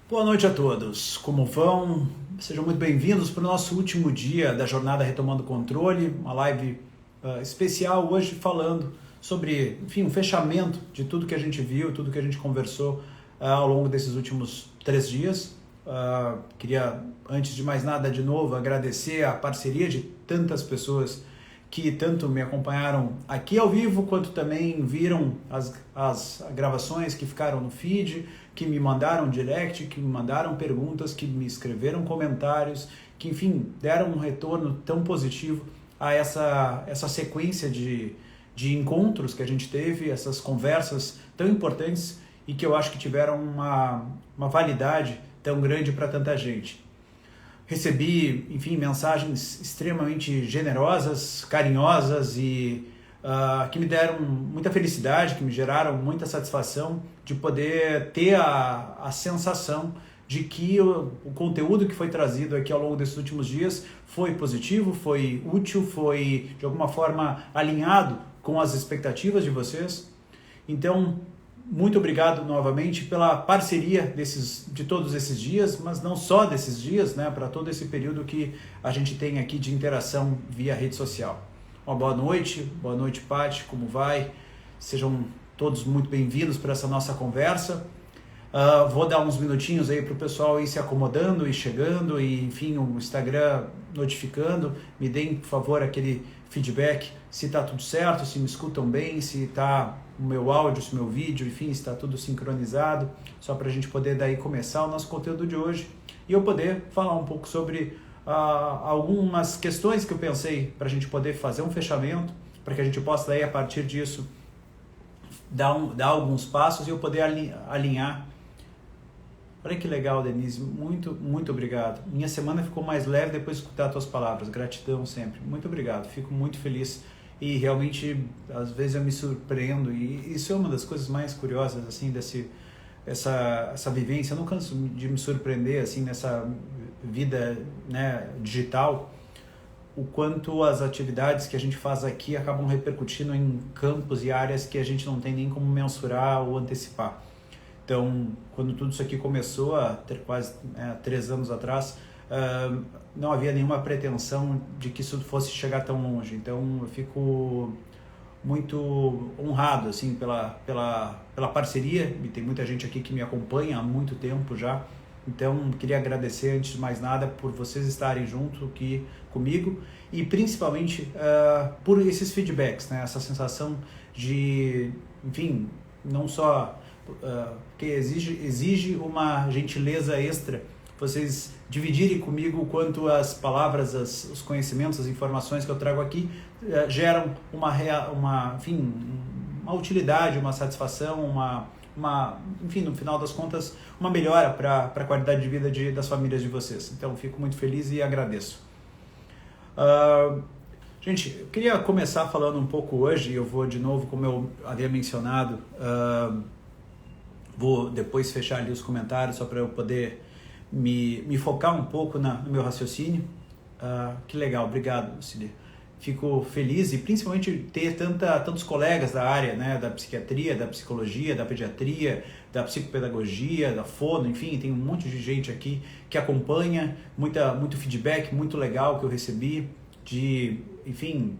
Boa noite a todos, como vão? Sejam muito bem-vindos para o nosso último dia da jornada Retomando o Controle, uma live especial hoje falando sobre, enfim, um fechamento de tudo que a gente viu, tudo que a gente conversou ao longo desses últimos 3 dias. Queria, antes de mais nada, de novo, agradecer a parceria de tantas pessoas que tanto me acompanharam aqui ao vivo, quanto também viram as gravações que ficaram no feed, que me mandaram direct, que me mandaram perguntas, que me escreveram comentários, que, enfim, deram um retorno tão positivo a essa sequência de encontros que a gente teve, essas conversas tão importantes e que eu acho que tiveram uma validade tão grande para tanta gente. Recebi, enfim, mensagens extremamente generosas, carinhosas e que me deram muita felicidade, que me geraram muita satisfação de poder ter a sensação de que o conteúdo que foi trazido aqui ao longo desses últimos dias foi positivo, foi útil, foi de alguma forma alinhado com as expectativas de vocês. Então, muito obrigado novamente pela parceria de todos esses dias, mas não só desses dias, né, para todo esse período que a gente tem aqui de interação via rede social. Uma boa noite, Paty, como vai? Sejam todos muito bem-vindos para essa nossa conversa. Vou dar uns minutinhos aí para o pessoal ir se acomodando e chegando e, enfim, o Instagram notificando. Me deem, por favor, aquele feedback se está tudo certo, se me escutam bem, se está o meu áudio, se o meu vídeo, enfim, se está tudo sincronizado, só para a gente poder daí começar o nosso conteúdo de hoje e eu poder falar um pouco sobre algumas questões que eu pensei para a gente poder fazer um fechamento, para que a gente possa daí, a partir disso, dar alguns passos e eu poder alinhar. Olha que legal, Denise, muito, muito obrigado. Minha semana ficou mais leve depois de escutar as tuas palavras, gratidão sempre, muito obrigado, fico muito feliz e realmente, às vezes eu me surpreendo e isso é uma das coisas mais curiosas, assim, essa vivência. Eu não canso de me surpreender, assim, nessa vida, né, digital, o quanto as atividades que a gente faz aqui acabam repercutindo em campos e áreas que a gente não tem nem como mensurar ou antecipar. Então, quando tudo isso aqui começou, há quase 3 anos atrás, não havia nenhuma pretensão de que isso fosse chegar tão longe. Então, eu fico muito honrado assim, pela parceria, e tem muita gente aqui que me acompanha há muito tempo já. Então, queria agradecer, antes de mais nada, por vocês estarem junto aqui comigo e principalmente por esses feedbacks, né? Essa sensação de, enfim, não só que exige uma gentileza extra, vocês dividirem comigo o quanto as palavras, os conhecimentos, as informações que eu trago aqui geram enfim, uma utilidade, uma satisfação, enfim, no final das contas, uma melhora para a qualidade de vida das famílias de vocês. Então, fico muito feliz e agradeço. Gente, eu queria começar falando um pouco hoje, eu vou de novo, como eu havia mencionado, vou depois fechar ali os comentários só para eu poder me focar um pouco no meu raciocínio. Que legal, obrigado, Cília. Fico feliz e principalmente ter tantos colegas da área, né, da psiquiatria, da psicologia, da pediatria, da psicopedagogia, da fono, enfim, tem um monte de gente aqui que acompanha, muito feedback, muito legal que eu recebi de, enfim,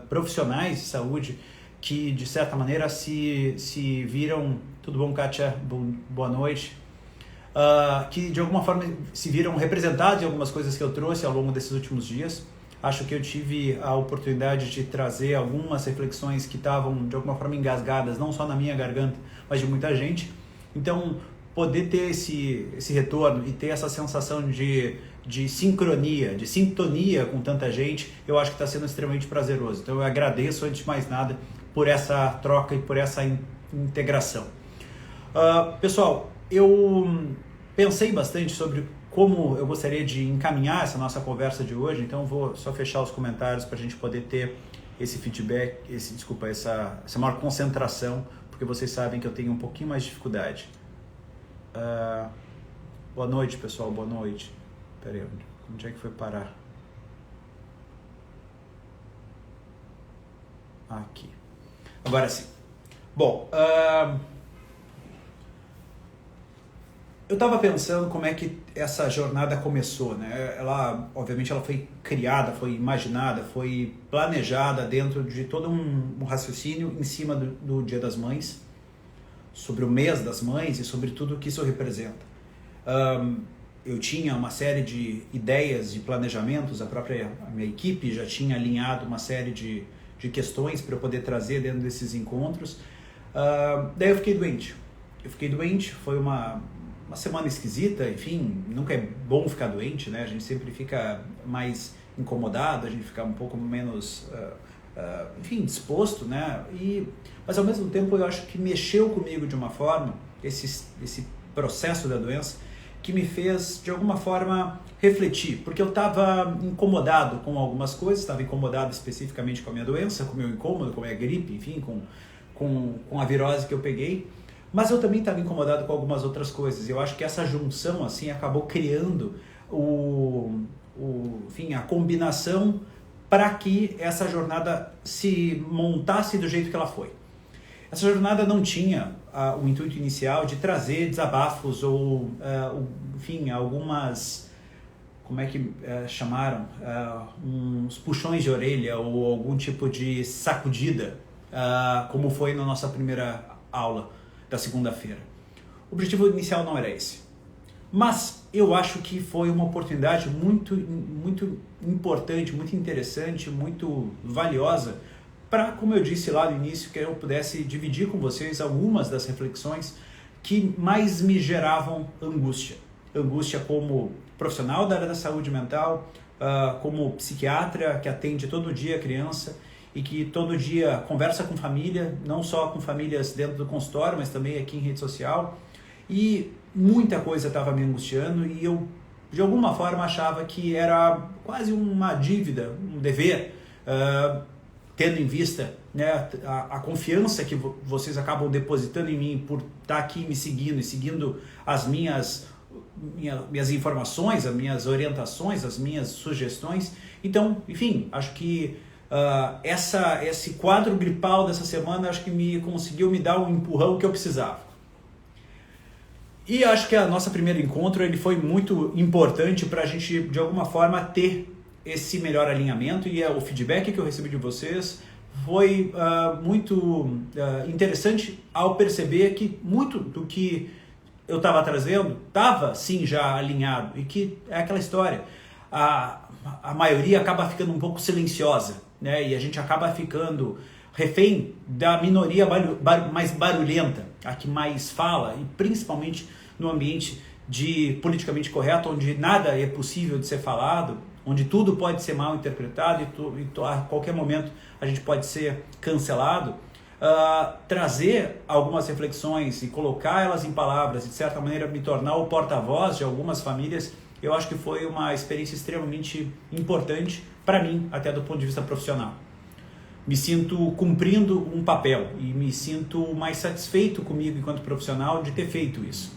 profissionais de saúde que de certa maneira se viram, tudo bom, Kátia? Boa noite. Que de alguma forma se viram representados em algumas coisas que eu trouxe ao longo desses últimos dias. Acho que eu tive a oportunidade de trazer algumas reflexões que estavam de alguma forma engasgadas, não só na minha garganta, mas de muita gente. Então, poder ter esse retorno e ter essa sensação de sincronia, de sintonia com tanta gente, eu acho que está sendo extremamente prazeroso. Então, eu agradeço, antes de mais nada, por essa troca e por essa integração. Pessoal, eu pensei bastante sobre como eu gostaria de encaminhar essa nossa conversa de hoje, então vou só fechar os comentários para a gente poder ter esse feedback, essa maior concentração, porque vocês sabem que eu tenho um pouquinho mais de dificuldade. Boa noite, pessoal, boa noite. Pera aí, onde é que foi parar? Aqui. Agora sim. Bom, Eu estava pensando como é que essa jornada começou, né? Ela, obviamente, ela foi criada, foi imaginada, foi planejada dentro de todo um raciocínio em cima do Dia das Mães, sobre o mês das mães e sobre tudo o que isso representa. Eu tinha uma série de ideias, de planejamentos, a minha equipe já tinha alinhado uma série de questões para eu poder trazer dentro desses encontros. Daí eu fiquei doente, foi uma semana esquisita, enfim, nunca é bom ficar doente, né? A gente sempre fica mais incomodado, a gente fica um pouco menos, enfim, disposto, né? Mas ao mesmo tempo eu acho que mexeu comigo de uma forma, esse processo da doença, que me fez, de alguma forma, refletir, porque eu estava incomodado com algumas coisas, estava incomodado especificamente com a minha doença, com o meu incômodo, com a minha gripe, enfim, com a virose que eu peguei, mas eu também estava incomodado com algumas outras coisas. Eu acho que essa junção assim acabou criando enfim, a combinação para que essa jornada se montasse do jeito que ela foi. Essa jornada não tinha o intuito inicial de trazer desabafos ou, enfim, algumas, como é que chamaram, uns puxões de orelha ou algum tipo de sacudida, como foi na nossa primeira aula da segunda-feira. O objetivo inicial não era esse. Mas eu acho que foi uma oportunidade muito, muito importante, muito interessante, muito valiosa para, como eu disse lá no início, que eu pudesse dividir com vocês algumas das reflexões que mais me geravam angústia. Angústia como profissional da área da saúde mental, como psiquiatra que atende todo dia a criança e que todo dia conversa com família, não só com famílias dentro do consultório, mas também aqui em rede social. E muita coisa estava me angustiando e eu, de alguma forma, achava que era quase uma dívida, um dever, tendo em vista, né, a confiança que vocês acabam depositando em mim por estar aqui me seguindo e seguindo as minhas informações, as minhas orientações, as minhas sugestões. Então, enfim, acho que esse quadro gripal dessa semana acho que conseguiu me dar o empurrão que eu precisava. E acho que a nossa primeiro encontro ele foi muito importante para a gente, de alguma forma, ter esse melhor alinhamento, e o feedback que eu recebi de vocês foi muito interessante ao perceber que muito do que eu estava trazendo estava sim já alinhado, e que é aquela história, a maioria acaba ficando um pouco silenciosa, né? E a gente acaba ficando refém da minoria mais barulhenta, a que mais fala, e principalmente no ambiente de politicamente correto, onde nada é possível de ser falado, onde tudo pode ser mal interpretado e a qualquer momento a gente pode ser cancelado. Trazer algumas reflexões e colocar elas em palavras e de certa maneira me tornar o porta-voz de algumas famílias, eu acho que foi uma experiência extremamente importante para mim, até do ponto de vista profissional. Me sinto cumprindo um papel e me sinto mais satisfeito comigo enquanto profissional de ter feito isso.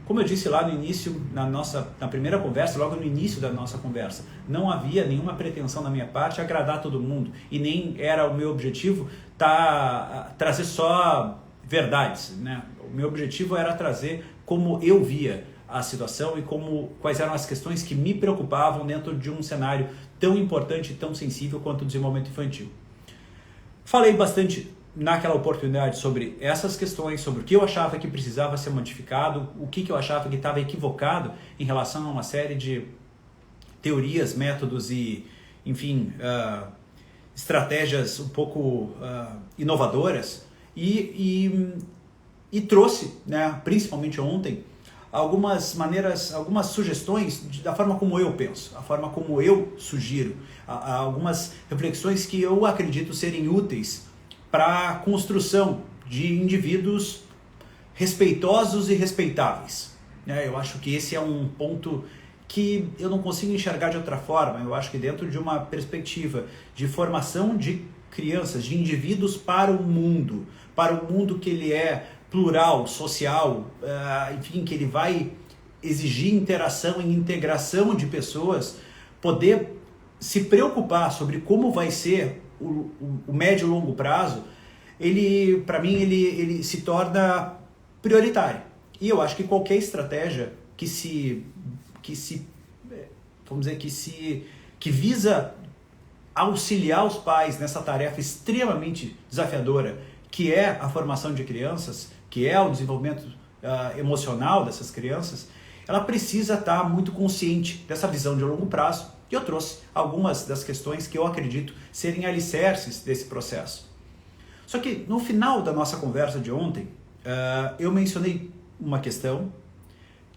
Como eu disse lá no início, na primeira conversa, logo no início da nossa conversa, não havia nenhuma pretensão da minha parte agradar todo mundo e nem era o meu objetivo trazer só verdades, né? O meu objetivo era trazer como eu via a situação e quais eram as questões que me preocupavam dentro de um cenário tão importante e tão sensível quanto o desenvolvimento infantil. Falei bastante naquela oportunidade sobre essas questões, sobre o que eu achava que precisava ser modificado, o que eu achava que estava equivocado em relação a uma série de teorias, métodos e, enfim, estratégias um pouco inovadoras e trouxe, né, principalmente ontem, algumas sugestões da forma como eu penso, a forma como eu sugiro, algumas reflexões que eu acredito serem úteis para a construção de indivíduos respeitosos e respeitáveis. Eu acho que esse é um ponto que eu não consigo enxergar de outra forma. Eu acho que dentro de uma perspectiva de formação de crianças, de indivíduos para o mundo que ele é plural, social, enfim, que ele vai exigir interação e integração de pessoas, poder se preocupar sobre como vai ser o médio e longo prazo, para mim ele se torna prioritário. E eu acho que qualquer estratégia vamos dizer, que visa auxiliar os pais nessa tarefa extremamente desafiadora, que é a formação de crianças, que é o desenvolvimento emocional dessas crianças, ela precisa estar muito consciente dessa visão de longo prazo. E eu trouxe algumas das questões que eu acredito serem alicerces desse processo. Só que no final da nossa conversa de ontem, eu mencionei uma questão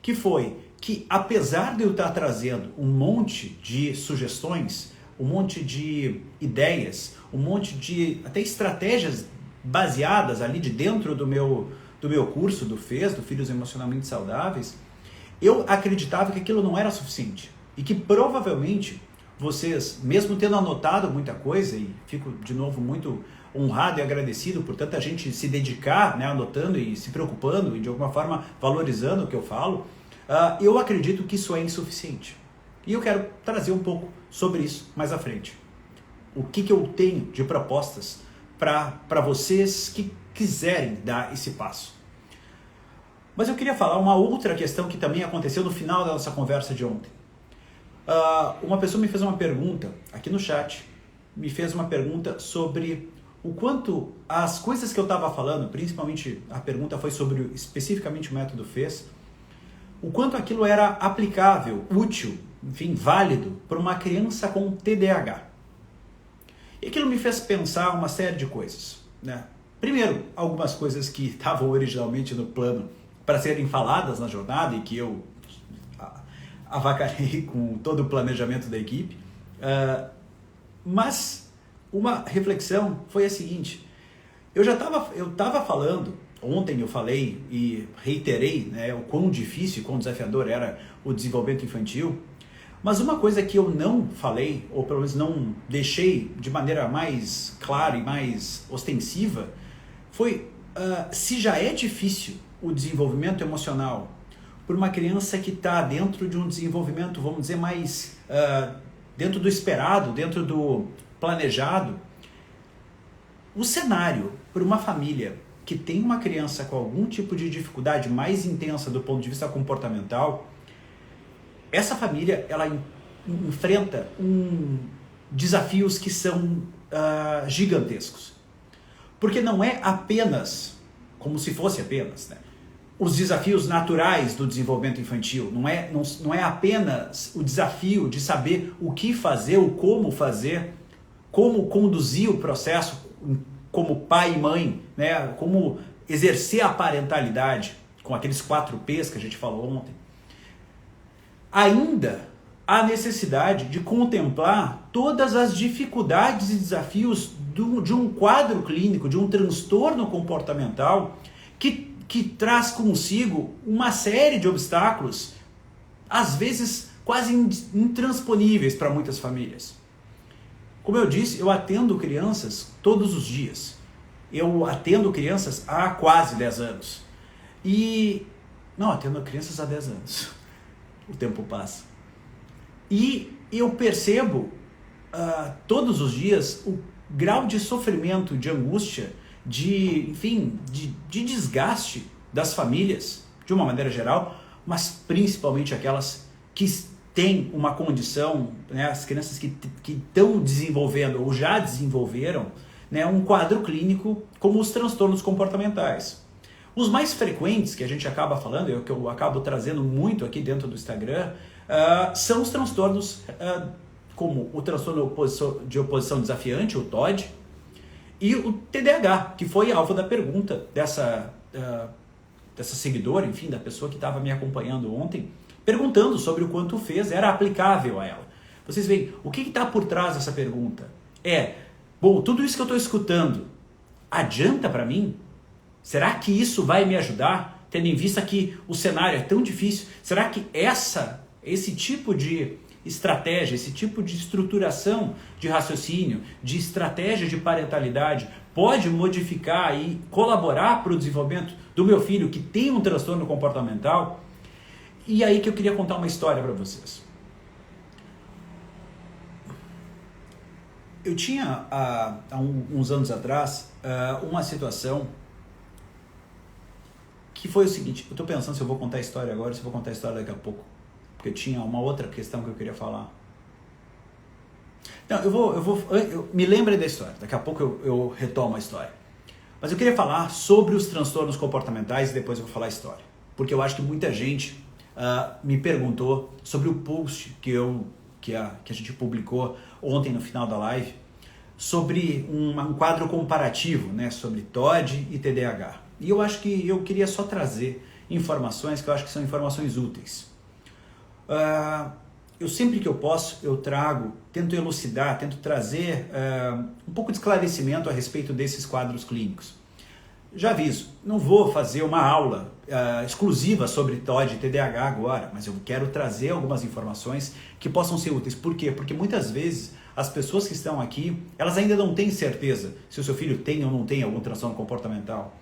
que foi que, apesar de eu estar trazendo um monte de sugestões, um monte de ideias, um monte de até estratégias baseadas ali de dentro do meu curso, do FES, do Filhos Emocionalmente Saudáveis, eu acreditava que aquilo não era suficiente. E que provavelmente vocês, mesmo tendo anotado muita coisa, e fico de novo muito honrado e agradecido por tanta gente se dedicar, né, anotando e se preocupando e de alguma forma valorizando o que eu falo, eu acredito que isso é insuficiente. E eu quero trazer um pouco sobre isso mais à frente. O que eu tenho de propostas para vocês que quiserem dar esse passo. Mas eu queria falar uma outra questão que também aconteceu no final da nossa conversa de ontem. Uma pessoa me fez uma pergunta aqui no chat, me fez uma pergunta sobre o quanto as coisas que eu estava falando, principalmente a pergunta foi sobre especificamente o método FES, o quanto aquilo era aplicável, útil, enfim, válido para uma criança com TDAH. E aquilo me fez pensar uma série de coisas, né? Primeiro, algumas coisas que estavam originalmente no plano para serem faladas na jornada e que eu avacalhei com todo o planejamento da equipe, mas uma reflexão foi a seguinte: eu estava falando, ontem eu falei e reiterei, né, o quão difícil e quão desafiador era o desenvolvimento infantil, mas uma coisa que eu não falei, ou pelo menos não deixei de maneira mais clara e mais ostensiva, foi se já é difícil o desenvolvimento emocional por uma criança que está dentro de um desenvolvimento, vamos dizer, mais dentro do esperado, dentro do planejado, o cenário para uma família que tem uma criança com algum tipo de dificuldade mais intensa do ponto de vista comportamental, essa família ela enfrenta desafios que são gigantescos. Porque não é apenas, como se fosse apenas, né, os desafios naturais do desenvolvimento infantil, não é apenas o desafio de saber o que fazer, o como fazer, como conduzir o processo como pai e mãe, né, como exercer a parentalidade com aqueles 4 P's que a gente falou ontem. Ainda há necessidade de contemplar todas as dificuldades e desafios de um quadro clínico, de um transtorno comportamental que traz consigo uma série de obstáculos, às vezes quase intransponíveis para muitas famílias. Como eu disse, eu atendo crianças todos os dias. Eu atendo crianças há quase 10 anos. Não, atendo crianças há 10 anos. O tempo passa. E eu percebo todos os dias o grau de sofrimento, de angústia, de desgaste das famílias, de uma maneira geral, mas principalmente aquelas que têm uma condição, né, as crianças que estão desenvolvendo ou já desenvolveram, né, um quadro clínico como os transtornos comportamentais. Os mais frequentes que a gente acaba falando, que eu acabo trazendo muito aqui dentro do Instagram, são os transtornos como o transtorno de oposição desafiante, o TOD, e o TDAH, que foi alvo da pergunta dessa seguidora, enfim, da pessoa que estava me acompanhando ontem, perguntando sobre o quanto o FES era aplicável a ela. Vocês veem, o que está por trás dessa pergunta? Bom, tudo isso que eu estou escutando, adianta para mim? Será que isso vai me ajudar, tendo em vista que o cenário é tão difícil? Será que esse tipo de estratégia, esse tipo de estruturação de raciocínio, de estratégia de parentalidade pode modificar e colaborar para o desenvolvimento do meu filho que tem um transtorno comportamental? E aí que eu queria contar uma história para vocês. Eu tinha, há uns anos atrás, uma situação que foi o seguinte, eu estou pensando se eu vou contar a história agora ou se eu vou contar a história daqui a pouco, porque tinha uma outra questão que eu queria falar. Não, me lembre da história, daqui a pouco eu retomo a história. Mas eu queria falar sobre os transtornos comportamentais e depois eu vou falar a história. Porque eu acho que muita gente me perguntou sobre o post que a gente publicou ontem no final da live, sobre um quadro comparativo, né, sobre TOD e TDAH. E eu acho que eu queria só trazer informações que eu acho que são informações úteis. Eu sempre que eu posso, eu tento elucidar, tento trazer um pouco de esclarecimento a respeito desses quadros clínicos. Já aviso, não vou fazer uma aula exclusiva sobre TOD e TDAH agora, mas eu quero trazer algumas informações que possam ser úteis. Por quê? Porque muitas vezes as pessoas que estão aqui, elas ainda não têm certeza se o seu filho tem ou não tem algum transtorno comportamental.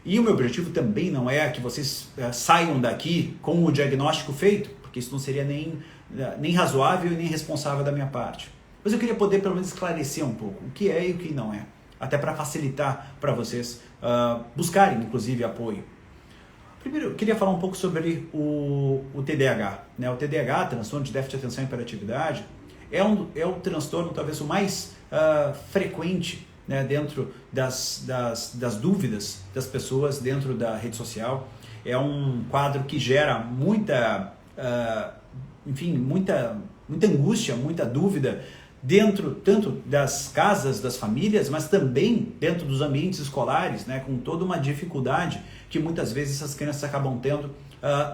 E o meu objetivo também não é que vocês saiam daqui com o diagnóstico feito, porque isso não seria nem razoável e nem responsável da minha parte. Mas eu queria poder pelo menos esclarecer um pouco o que é e o que não é, até para facilitar para vocês buscarem inclusive apoio. Primeiro, eu queria falar um pouco sobre o TDAH. Né? O TDAH, transtorno de déficit de atenção e hiperatividade, é o transtorno talvez o mais frequente, né, dentro das dúvidas das pessoas dentro da rede social. É um quadro que gera muita angústia, muita dúvida dentro tanto das casas, das famílias, mas também dentro dos ambientes escolares, né, com toda uma dificuldade que muitas vezes essas crianças acabam tendo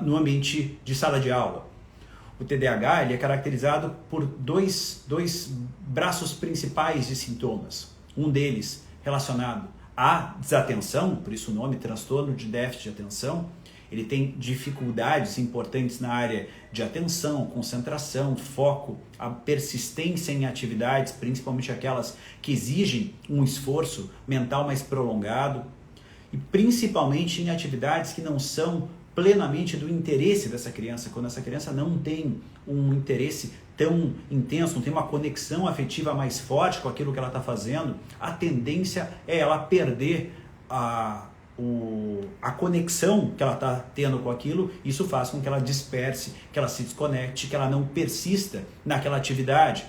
no ambiente de sala de aula. O TDAH ele é caracterizado por dois braços principais de sintomas. Um deles relacionado à desatenção, por isso o nome transtorno de déficit de atenção. Ele tem dificuldades importantes na área de atenção, concentração, foco, a persistência em atividades, principalmente aquelas que exigem um esforço mental mais prolongado, e principalmente em atividades que não são plenamente do interesse dessa criança, quando essa criança não tem um interesse tão intenso, não tem uma conexão afetiva mais forte com aquilo que ela está fazendo, a tendência é ela perder a conexão que ela está tendo com aquilo. Isso faz com que ela disperse, que ela se desconecte, que ela não persista naquela atividade.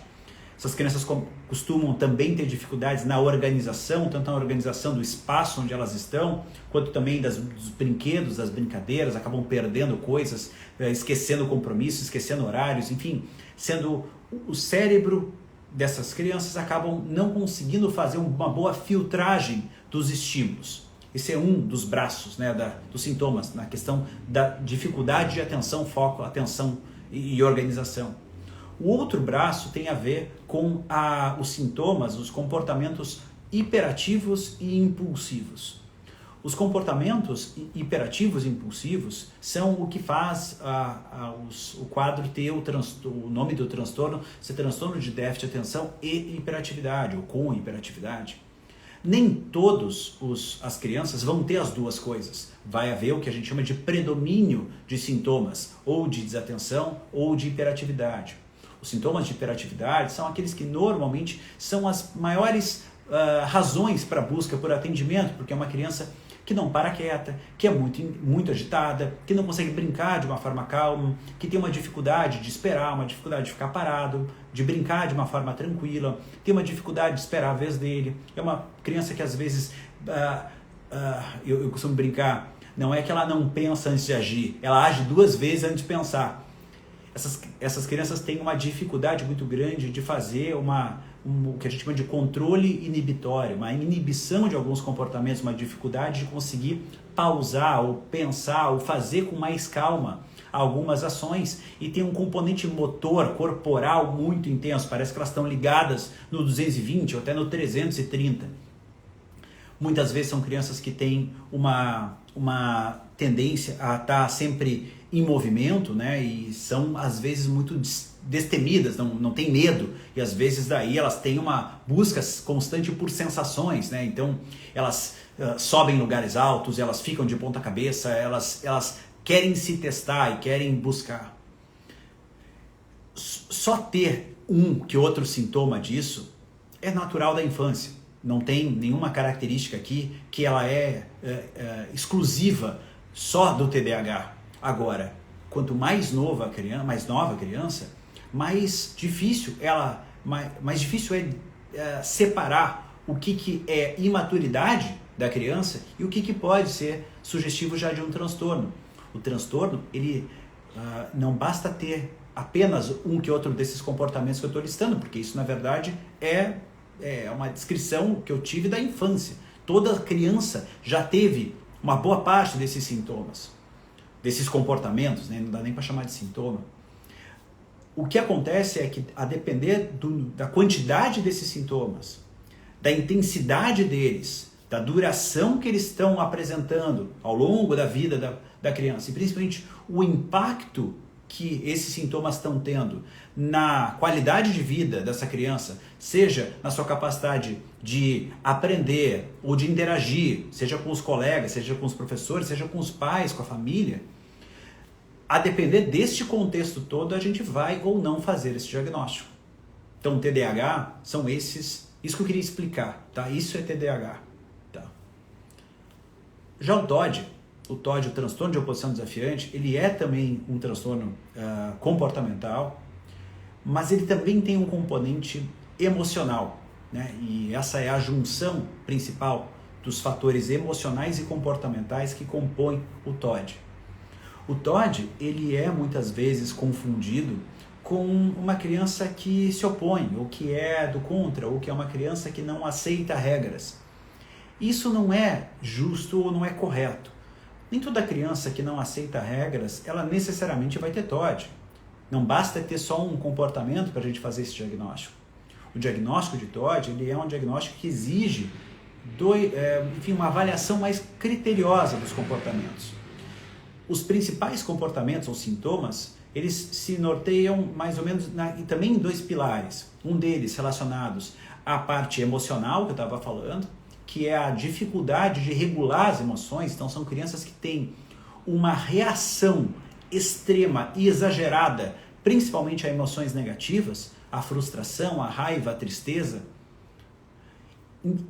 Essas crianças costumam também ter dificuldades na organização, tanto na organização do espaço onde elas estão, quanto também dos brinquedos, das brincadeiras, acabam perdendo coisas, esquecendo compromissos, esquecendo horários, enfim, sendo o cérebro dessas crianças acabam não conseguindo fazer uma boa filtragem dos estímulos. Esse é um dos braços, né, dos sintomas, na questão da dificuldade de atenção, foco, atenção e organização. O outro braço tem a ver com os sintomas, os comportamentos hiperativos e impulsivos. Os comportamentos hiperativos e impulsivos são o que faz o quadro ter o nome do transtorno ser transtorno de déficit de atenção e hiperatividade, ou com hiperatividade. Nem todas as crianças vão ter as duas coisas. Vai haver o que a gente chama de predomínio de sintomas, ou de desatenção ou de hiperatividade. Os sintomas de hiperatividade são aqueles que normalmente são as maiores razões para a busca por atendimento, porque é uma criança que não para quieta, que é muito agitada, que não consegue brincar de uma forma calma, que tem uma dificuldade de esperar, uma dificuldade de ficar parado, de brincar de uma forma tranquila, tem uma dificuldade de esperar a vez dele. É uma criança que às vezes, eu costumo brincar, não é que ela não pensa antes de agir, ela age 2 vezes antes de pensar. Essas crianças têm uma dificuldade muito grande de fazer o que a gente chama de controle inibitório, uma inibição de alguns comportamentos, uma dificuldade de conseguir pausar ou pensar ou fazer com mais calma algumas ações, e tem um componente motor, corporal muito intenso, parece que elas estão ligadas no 220 ou até no 330. Muitas vezes são crianças que têm uma tendência a estar sempre em movimento, né? E são às vezes muito destemidas, não tem medo, e às vezes daí elas têm uma busca constante por sensações, né? Então elas sobem em lugares altos, elas ficam de ponta cabeça, elas querem se testar e querem buscar. Só ter um que outro sintoma disso é natural da infância. Não tem nenhuma característica aqui que ela é exclusiva só do TDAH. Agora, quanto mais nova a criança, mais difícil é separar o que é imaturidade da criança e o que pode ser sugestivo já de um transtorno. O transtorno, ele não basta ter apenas um que outro desses comportamentos que eu estou listando, porque isso, na verdade, é uma descrição que eu tive da infância. Toda criança já teve uma boa parte desses sintomas, desses comportamentos, né? Não dá nem para chamar de sintoma. O que acontece é que, a depender da quantidade desses sintomas, da intensidade deles, da duração que eles estão apresentando ao longo da vida da criança, e principalmente o impacto que esses sintomas estão tendo na qualidade de vida dessa criança, seja na sua capacidade de aprender ou de interagir, seja com os colegas, seja com os professores, seja com os pais, com a família, a depender deste contexto todo, a gente vai ou não fazer esse diagnóstico. Então, TDAH são isso que eu queria explicar, tá? Isso é TDAH, tá? Já o TOD, o transtorno de oposição desafiante, ele é também um transtorno comportamental, mas ele também tem um componente emocional, né? E essa é a junção principal dos fatores emocionais e comportamentais que compõem o TOD. O TOD, ele é muitas vezes confundido com uma criança que se opõe, ou que é do contra, ou que é uma criança que não aceita regras. Isso não é justo ou não é correto. Nem toda criança que não aceita regras, ela necessariamente vai ter TOD. Não basta ter só um comportamento para a gente fazer esse diagnóstico. O diagnóstico de TOD, ele é um diagnóstico que exige uma avaliação mais criteriosa dos comportamentos. Os principais comportamentos ou sintomas, eles se norteiam mais ou menos também em dois pilares. Um deles relacionados à parte emocional que eu estava falando, que é a dificuldade de regular as emoções. Então são crianças que têm uma reação extrema e exagerada, principalmente a emoções negativas, a frustração, a raiva, a tristeza.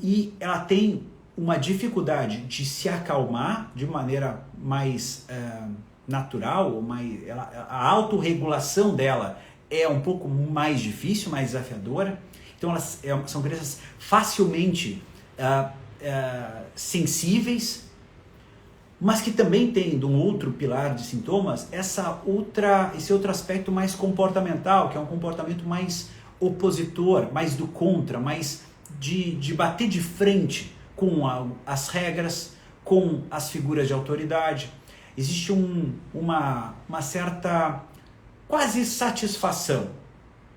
E ela tem uma dificuldade de se acalmar de maneira mais natural, a autorregulação dela é um pouco mais difícil, mais desafiadora. Então elas são crianças facilmente sensíveis, mas que também tem, de um outro pilar de sintomas, esse outro aspecto mais comportamental, que é um comportamento mais opositor, mais do contra, mais de bater de frente com as regras, com as figuras de autoridade. Existe uma certa quase satisfação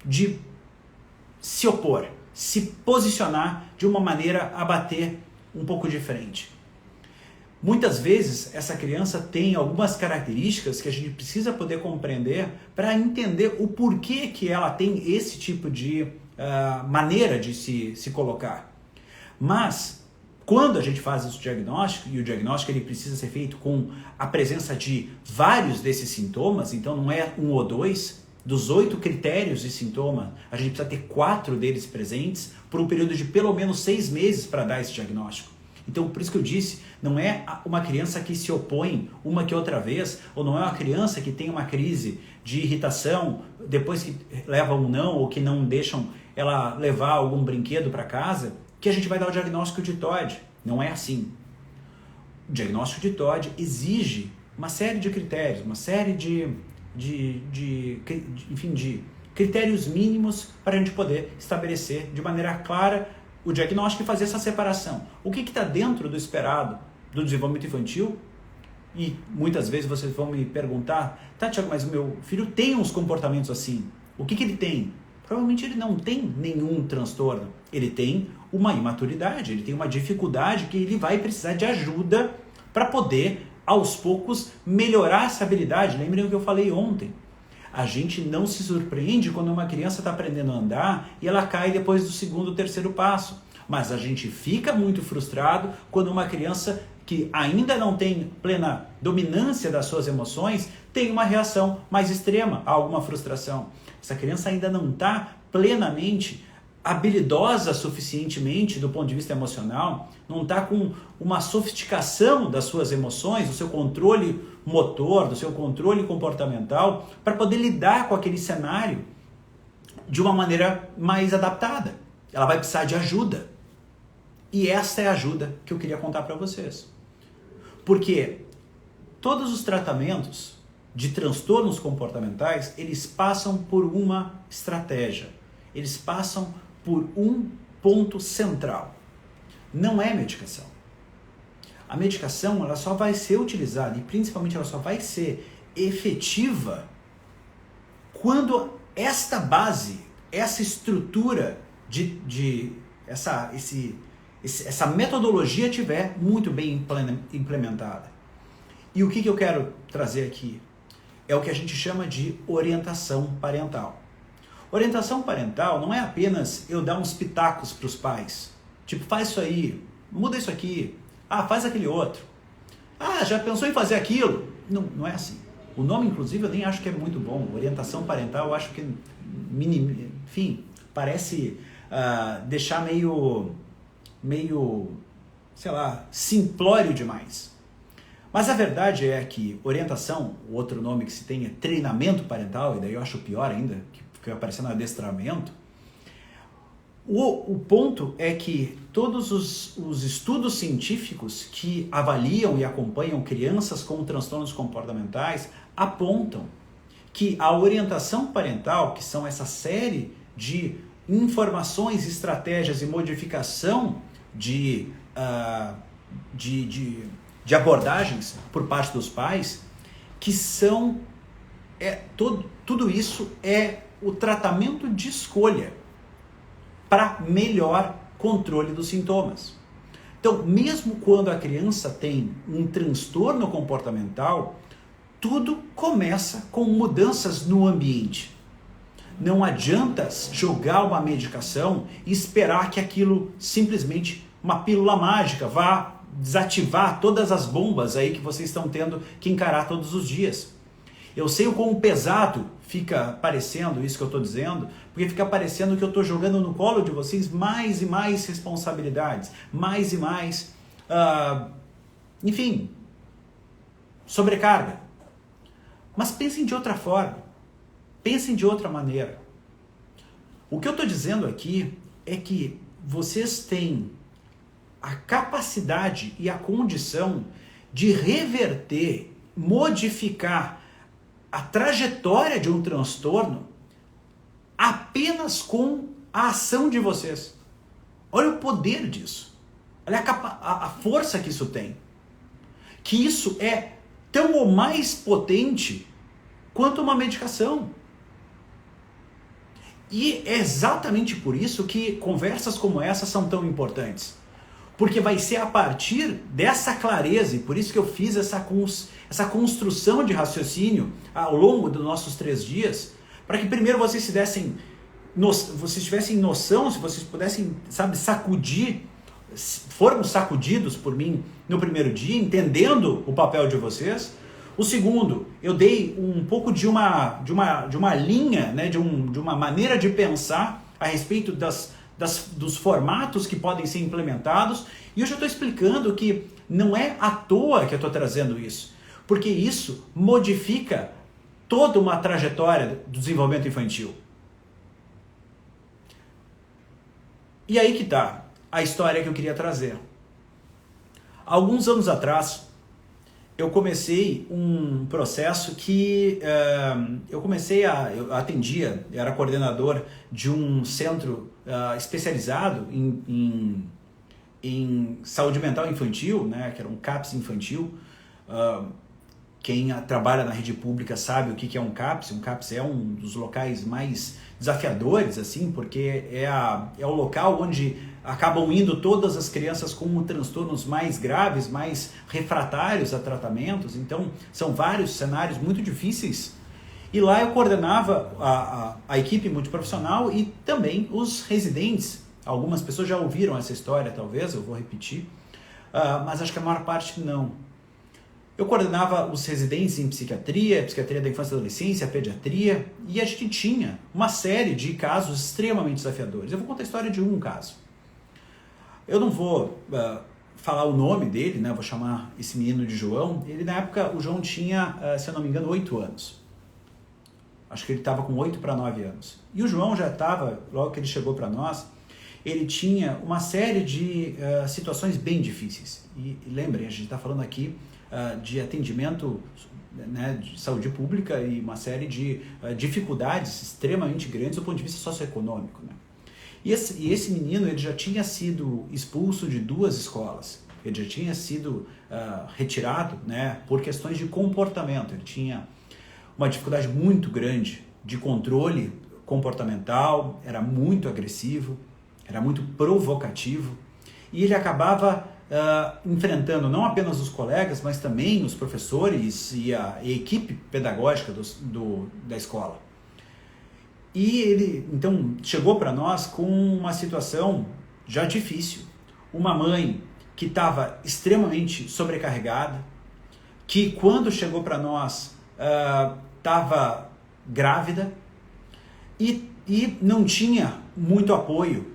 de se opor, se posicionar de uma maneira a bater um pouco de frente. Muitas vezes essa criança tem algumas características que a gente precisa poder compreender para entender o porquê que ela tem esse tipo de maneira de se colocar. Mas quando a gente faz esse diagnóstico, e o diagnóstico ele precisa ser feito com a presença de vários desses sintomas, então não é um ou dois, dos 8 critérios de sintoma, a gente precisa ter 4 deles presentes por um período de pelo menos 6 meses para dar esse diagnóstico. Então, por isso que eu disse, não é uma criança que se opõe uma que outra vez, ou não é uma criança que tem uma crise de irritação depois que leva um não, ou que não deixam ela levar algum brinquedo para casa, que a gente vai dar o diagnóstico de TOD. Não é assim. O diagnóstico de TOD exige uma série de critérios, uma série de critérios mínimos para a gente poder estabelecer de maneira clara o diagnóstico e fazer essa separação. O que está dentro do esperado do desenvolvimento infantil? E muitas vezes vocês vão me perguntar, tá, Tiago, mas o meu filho tem uns comportamentos assim. O que ele tem? Provavelmente ele não tem nenhum transtorno. Ele tem uma imaturidade, ele tem uma dificuldade que ele vai precisar de ajuda para poder, aos poucos, melhorar essa habilidade. Lembrem o que eu falei ontem. A gente não se surpreende quando uma criança está aprendendo a andar e ela cai depois do segundo ou terceiro passo. Mas a gente fica muito frustrado quando uma criança que ainda não tem plena dominância das suas emoções tem uma reação mais extrema a alguma frustração. Essa criança ainda não está plenamente habilidosa suficientemente do ponto de vista emocional, não está com uma sofisticação das suas emoções, do seu controle motor, do seu controle comportamental, para poder lidar com aquele cenário de uma maneira mais adaptada. Ela vai precisar de ajuda. E essa é a ajuda que eu queria contar para vocês. Porque todos os tratamentos de transtornos comportamentais, eles passam por uma estratégia. Eles passam por um ponto central. Não é medicação. A medicação, ela só vai ser utilizada, e principalmente ela só vai ser efetiva quando esta base, essa estrutura essa metodologia estiver muito bem implementada. E o que eu quero trazer aqui? É o que a gente chama de orientação parental. Orientação parental não é apenas eu dar uns pitacos para os pais. Tipo, faz isso aí, muda isso aqui, faz aquele outro. Já pensou em fazer aquilo? Não, não é assim. O nome, inclusive, eu nem acho que é muito bom. Orientação parental, eu acho que, enfim, parece deixar meio, sei lá, simplório demais. Mas a verdade é que orientação, o outro nome que se tem é treinamento parental, e daí eu acho pior ainda, que fica parecendo adestramento. O ponto é que todos os estudos científicos que avaliam e acompanham crianças com transtornos comportamentais apontam que a orientação parental, que são essa série de informações, estratégias e modificação de abordagens por parte dos pais, que são tudo isso é o tratamento de escolha para melhor controle dos sintomas. Então, mesmo quando a criança tem um transtorno comportamental, tudo começa com mudanças no ambiente. Não adianta jogar uma medicação e esperar que aquilo simplesmente, uma pílula mágica, vá desativar todas as bombas aí que vocês estão tendo que encarar todos os dias. Eu sei o quão pesado fica parecendo isso que eu estou dizendo, porque fica parecendo que eu estou jogando no colo de vocês mais e mais responsabilidades, mais e mais, enfim, sobrecarga. Mas pensem de outra forma, pensem de outra maneira. O que eu estou dizendo aqui é que vocês têm a capacidade e a condição de reverter, modificar a trajetória de um transtorno apenas com a ação de vocês. Olha o poder disso. Olha a força que isso tem. Que isso é tão ou mais potente quanto uma medicação. E é exatamente por isso que conversas como essa são tão importantes. Porque vai ser a partir dessa clareza, e por isso que eu fiz essa construção de raciocínio ao longo dos nossos 3 dias, para que primeiro vocês tivessem noção, se vocês pudessem, sacudir, formos sacudidos por mim no primeiro dia, entendendo o papel de vocês. O segundo, eu dei um pouco de uma linha, né, de uma maneira de pensar a respeito dos formatos que podem ser implementados, e hoje eu estou explicando que não é à toa que eu estou trazendo isso, porque isso modifica toda uma trajetória do desenvolvimento infantil. E aí que está a história que eu queria trazer. Alguns anos atrás, eu comecei um processo que eu era coordenador de um centro especializado em saúde mental infantil, né, que era um CAPS infantil. Quem trabalha na rede pública sabe o que é um CAPS. Um CAPS é um dos locais mais desafiadores, assim, porque é o local onde acabam indo todas as crianças com transtornos mais graves, mais refratários a tratamentos. Então, são vários cenários muito difíceis. E lá eu coordenava a equipe multiprofissional e também os residentes. Algumas pessoas já ouviram essa história, talvez, eu vou repetir, mas acho que a maior parte não. Eu coordenava os residentes em psiquiatria, psiquiatria da infância e adolescência, pediatria, e a gente tinha uma série de casos extremamente desafiadores. Eu vou contar a história de um caso. Eu não vou falar o nome dele, né? Vou chamar esse menino de João. Ele, na época, o João tinha, se eu não me engano, 8 anos. Acho que ele estava com 8 para 9 anos. E o João já estava, logo que ele chegou para nós, ele tinha uma série de situações bem difíceis. E lembrem, a gente está falando aqui de atendimento, né, de saúde pública e uma série de dificuldades extremamente grandes do ponto de vista socioeconômico, né? E esse menino, ele já tinha sido expulso de 2 escolas. Ele já tinha sido retirado, né, por questões de comportamento. Ele tinha uma dificuldade muito grande de controle comportamental, era muito agressivo, era muito provocativo, e ele acabava enfrentando não apenas os colegas, mas também os professores e a equipe pedagógica da escola. E ele, então, chegou para nós com uma situação já difícil. Uma mãe que estava extremamente sobrecarregada, que quando chegou para nós estava grávida e não tinha muito apoio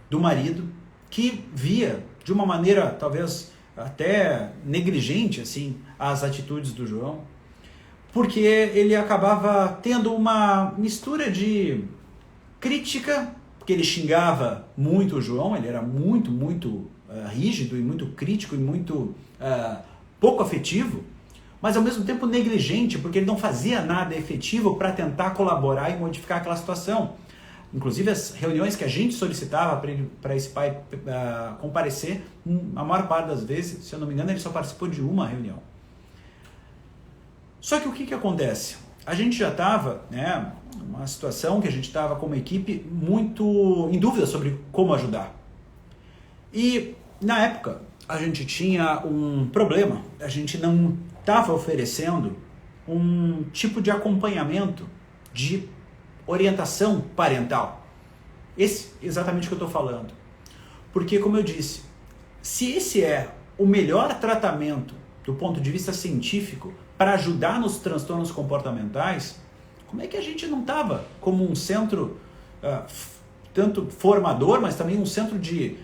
do marido, que via de uma maneira talvez até negligente assim as atitudes do João, porque ele acabava tendo uma mistura de crítica, porque ele xingava muito o João, ele era muito rígido e muito crítico e muito pouco afetivo, mas ao mesmo tempo negligente, porque ele não fazia nada efetivo para tentar colaborar e modificar aquela situação. Inclusive as reuniões que a gente solicitava para esse pai comparecer, a maior parte das vezes, se eu não me engano, ele só participou de uma reunião. Só que o que acontece? A gente já estava, né, numa situação que a gente estava com uma equipe muito em dúvida sobre como ajudar. E na época a gente tinha um problema, a gente não estava oferecendo um tipo de acompanhamento, de orientação parental. Esse é exatamente o que eu estou falando. Porque, como eu disse, se esse é o melhor tratamento do ponto de vista científico para ajudar nos transtornos comportamentais, como é que a gente não estava como um centro tanto formador, mas também um centro de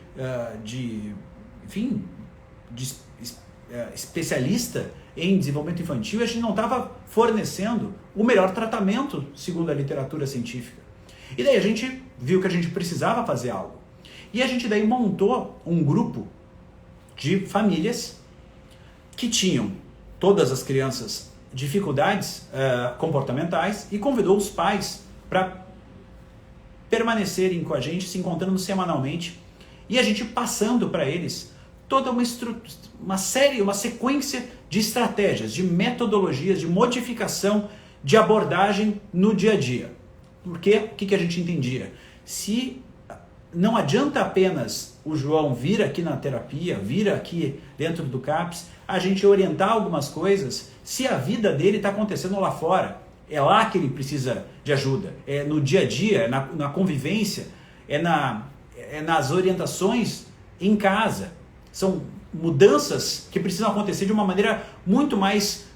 especialista em desenvolvimento infantil, e a gente não estava fornecendo o melhor tratamento segundo a literatura científica. E daí a gente viu que a gente precisava fazer algo. E a gente daí montou um grupo de famílias que tinham todas as crianças dificuldades comportamentais e convidou os pais para permanecerem com a gente, se encontrando semanalmente, e a gente passando para eles toda uma sequência de estratégias, de metodologias, de modificação, de abordagem no dia a dia. Porque o que a gente entendia? Se não adianta apenas o João vir aqui na terapia, vir aqui dentro do CAPS, a gente orientar algumas coisas, se a vida dele está acontecendo lá fora. É lá que ele precisa de ajuda, é no dia a dia, na convivência, é nas orientações em casa. São mudanças que precisam acontecer de uma maneira muito mais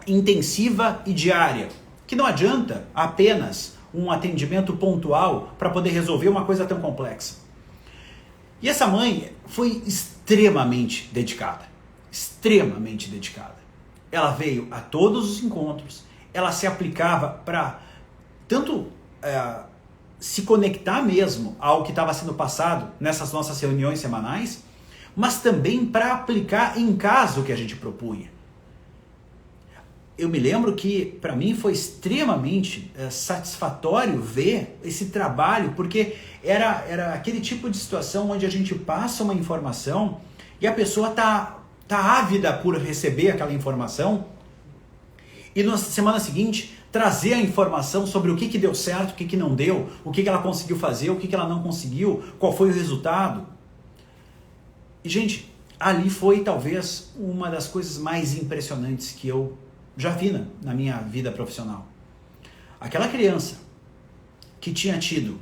intensiva e diária, que não adianta apenas um atendimento pontual para poder resolver uma coisa tão complexa. E essa mãe foi extremamente dedicada. Ela veio a todos os encontros, ela se aplicava para tanto se conectar mesmo ao que estava sendo passado nessas nossas reuniões semanais, mas também para aplicar em casa o que a gente propunha. Eu me lembro que para mim foi extremamente satisfatório ver esse trabalho, porque era aquele tipo de situação onde a gente passa uma informação e a pessoa tá ávida por receber aquela informação, e na semana seguinte trazer a informação sobre o que deu certo, o que não deu, o que ela conseguiu fazer, o que ela não conseguiu, qual foi o resultado. E, gente, ali foi talvez uma das coisas mais impressionantes que eu já vi na minha vida profissional. Aquela criança que tinha tido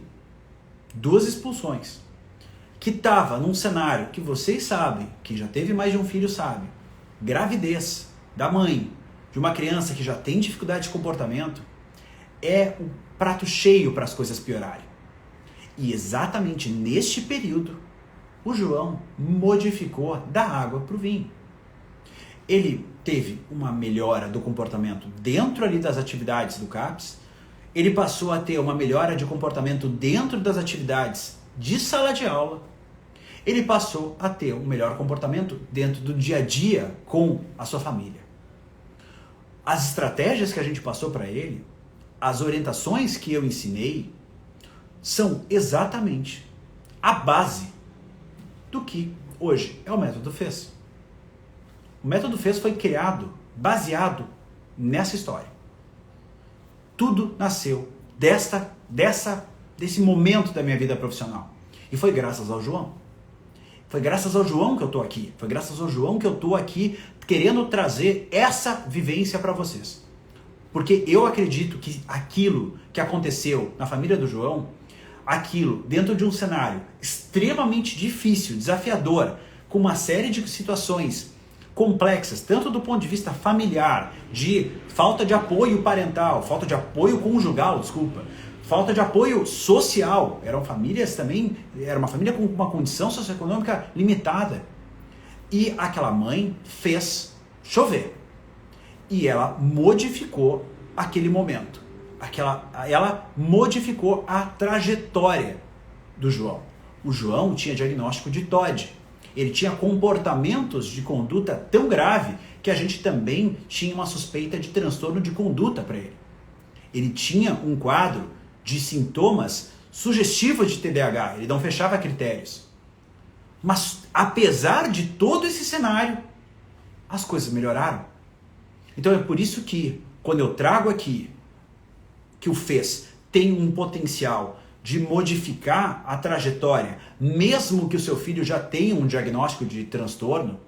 2 expulsões, que estava num cenário que vocês sabem, que já teve mais de um filho sabe, gravidez da mãe de uma criança que já tem dificuldade de comportamento é o prato cheio para as coisas piorarem. E exatamente neste período, o João modificou da água para o vinho. Ele teve uma melhora do comportamento dentro ali das atividades do CAPS, ele passou a ter uma melhora de comportamento dentro das atividades de sala de aula, ele passou a ter um melhor comportamento dentro do dia a dia com a sua família. As estratégias que a gente passou para ele, as orientações que eu ensinei, são exatamente a base do que hoje é o método FES. O método FES foi criado baseado nessa história. Tudo nasceu desse momento da minha vida profissional. E foi graças ao João. Foi graças ao João que eu estou aqui. Foi graças ao João que eu estou aqui querendo trazer essa vivência para vocês. Porque eu acredito que aquilo que aconteceu na família do João, aquilo dentro de um cenário extremamente difícil, desafiador, com uma série de situações complexas, tanto do ponto de vista familiar, de falta de apoio parental, falta de apoio conjugal, falta de apoio social, eram famílias também, era uma família com uma condição socioeconômica limitada. E aquela mãe fez chover. E ela modificou aquele momento. Ela modificou a trajetória do João. O João tinha diagnóstico de TOD. Ele tinha comportamentos de conduta tão grave que a gente também tinha uma suspeita de transtorno de conduta para ele. Ele tinha um quadro de sintomas sugestivos de TDAH, ele não fechava critérios. Mas apesar de todo esse cenário, as coisas melhoraram. Então é por isso que, quando eu trago aqui que o FES tem um potencial de modificar a trajetória, mesmo que o seu filho já tenha um diagnóstico de transtorno,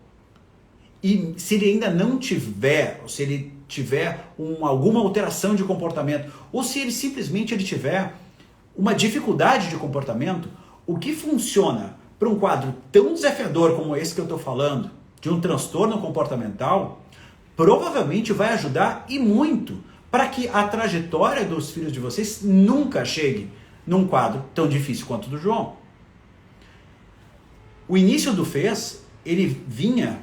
e se ele ainda não tiver, ou se ele tiver alguma alteração de comportamento, ou se ele simplesmente tiver uma dificuldade de comportamento, o que funciona para um quadro tão desafiador como esse que eu estou falando, de um transtorno comportamental, provavelmente vai ajudar e muito para que a trajetória dos filhos de vocês nunca chegue num quadro tão difícil quanto o do João. O início do FES, ele vinha,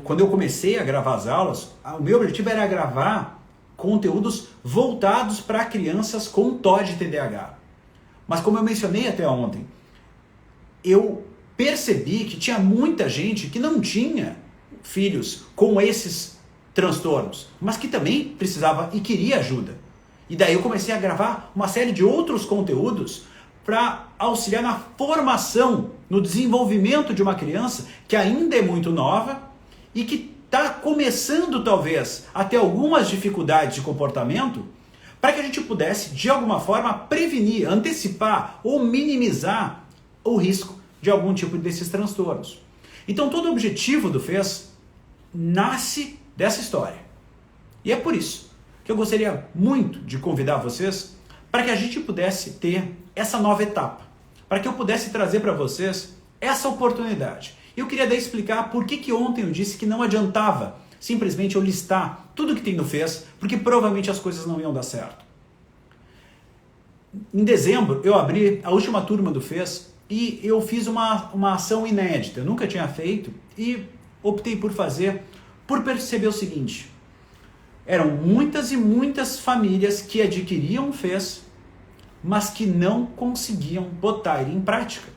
quando eu comecei a gravar as aulas, o meu objetivo era gravar conteúdos voltados para crianças com TOD e TDAH. Mas como eu mencionei até ontem, eu percebi que tinha muita gente que não tinha filhos com esses transtornos, mas que também precisava e queria ajuda. E daí eu comecei a gravar uma série de outros conteúdos para auxiliar na formação, no desenvolvimento de uma criança que ainda é muito nova e que está começando talvez a ter algumas dificuldades de comportamento, para que a gente pudesse de alguma forma prevenir, antecipar ou minimizar o risco de algum tipo desses transtornos. Então todo o objetivo do FES nasce dessa história. E é por isso que eu gostaria muito de convidar vocês para que a gente pudesse ter essa nova etapa, para que eu pudesse trazer para vocês essa oportunidade. Eu queria daí explicar por que ontem eu disse que não adiantava simplesmente eu listar tudo que tem no FES, porque provavelmente as coisas não iam dar certo. Em dezembro eu abri a última turma do FES e eu fiz uma ação inédita, eu nunca tinha feito e optei por fazer, por perceber o seguinte: eram muitas e muitas famílias que adquiriam o FES, mas que não conseguiam botar ele em prática.